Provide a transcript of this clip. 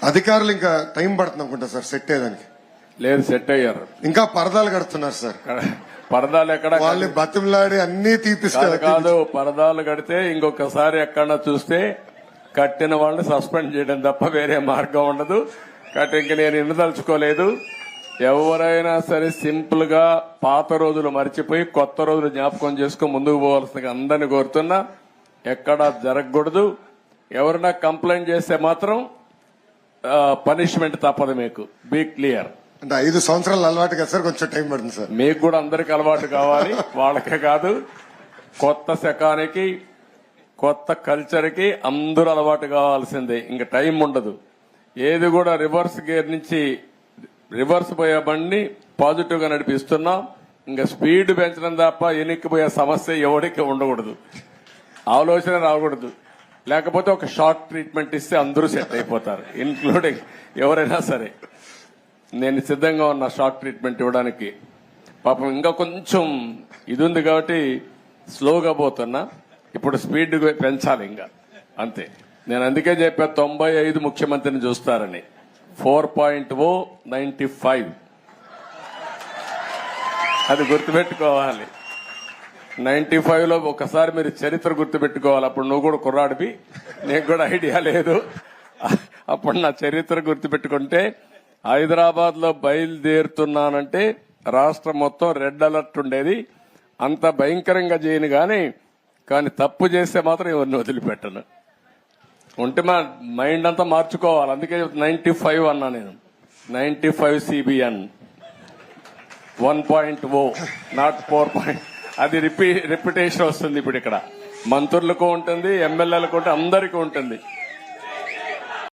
అధికారులు ఇంకా టైం పడుతుంది అనుకుంటా సార్ సెట్ అయ్యేదానికి. లేదు, సెట్ అయ్యారు. ఇంకా పరదాలు కడుతున్నారు సార్. పరదాలు ఎక్కడ వాళ్ళు బతిమలాడి అన్ని తీపిస్తారు. కాదు, పరదాలు కడితే ఇంకొకసారి ఎక్కడన్నా చూస్తే కట్టిన వాళ్ళని సస్పెండ్ చేయడం తప్ప వేరే మార్గం ఉండదు. కాబట్టి ఇంక నేను ఎన్నుదలుచుకోలేదు. ఎవరైనా సరే సింపుల్ గా పాత రోజులు మర్చిపోయి కొత్త రోజులు జ్ఞాపకం చేసుకుని ముందుకు పోవాల్సిందిగా అందరినీ కోరుతున్నా. ఎక్కడా జరగకూడదు. ఎవరైనా కంప్లైంట్ చేస్తే మాత్రం పనిష్మెంట్ తప్పదు. మీకు బీ క్లియర్. అంటే 5 సంవత్సరాలు అలవాటు కదా సార్, కొంచెం టైం పడుతుంది సార్. మీకు కూడా అందరికి అలవాటు కావాలి, వాళ్ళకే కాదు. కొత్త శకానికి కొత్త కల్చర్ కి అందరూ అలవాటు కావాల్సిందే. ఇంకా టైం ఉండదు. ఏది కూడా రివర్స్ గేర్ నుంచి రివర్స్ పోయే బండి పాజిటివ్ గా నడిపిస్తున్నాం. ఇంకా స్పీడ్ పెంచడం తప్ప ఎనిక్కిపోయే సమస్య ఎవరికి ఉండకూడదు. ఆలోచన రాకూడదు. లేకపోతే ఒక షార్ట్ ట్రీట్మెంట్ ఇస్తే అందరూ సెట్ అయిపోతారు, ఇన్క్లూడింగ్ ఎవరైనా సరే. నేను సిద్ధంగా ఉన్న షార్ట్ ట్రీట్మెంట్ ఇవ్వడానికి. పాపం ఇంకా కొంచెం ఇది ఉంది కాబట్టి స్లోగా పోతున్నా. ఇప్పుడు స్పీడ్ పెంచాలి ఇంకా, అంతే. నేను అందుకే చెప్పా 95 ముఖ్యమంత్రిని చూస్తారని. 4.0 95 అది గుర్తుపెట్టుకోవాలి. 95 లో ఒకసారి మీరు చరిత్ర గుర్తుపెట్టుకోవాలి. అప్పుడు నువ్వు కూడా కుర్రాడివి, నీకు కూడా ఐడియా లేదు. అప్పుడు నా చరిత్ర గుర్తుపెట్టుకుంటే, హైదరాబాద్ లో బయలుదేరుతున్నానంటే రాష్ట్రం మొత్తం రెడ్ అలర్ట్ ఉండేది. అంత భయంకరంగా చేయను కానీ తప్పు చేస్తే మాత్రం ఎవరిని వదిలిపెట్టను. ఉంటే మా మైండ్ అంతా మార్చుకోవాలి. అందుకే 95 అన్నా నేను. 95 CBN 1.0 నాట్ 4. అది రిపిటేషన్ వస్తుంది. ఇప్పుడు ఇక్కడ మంత్రులకు ఉంటుంది, ఎమ్మెల్యేలకు ఉంటుంది, అందరికీ ఉంటుంది.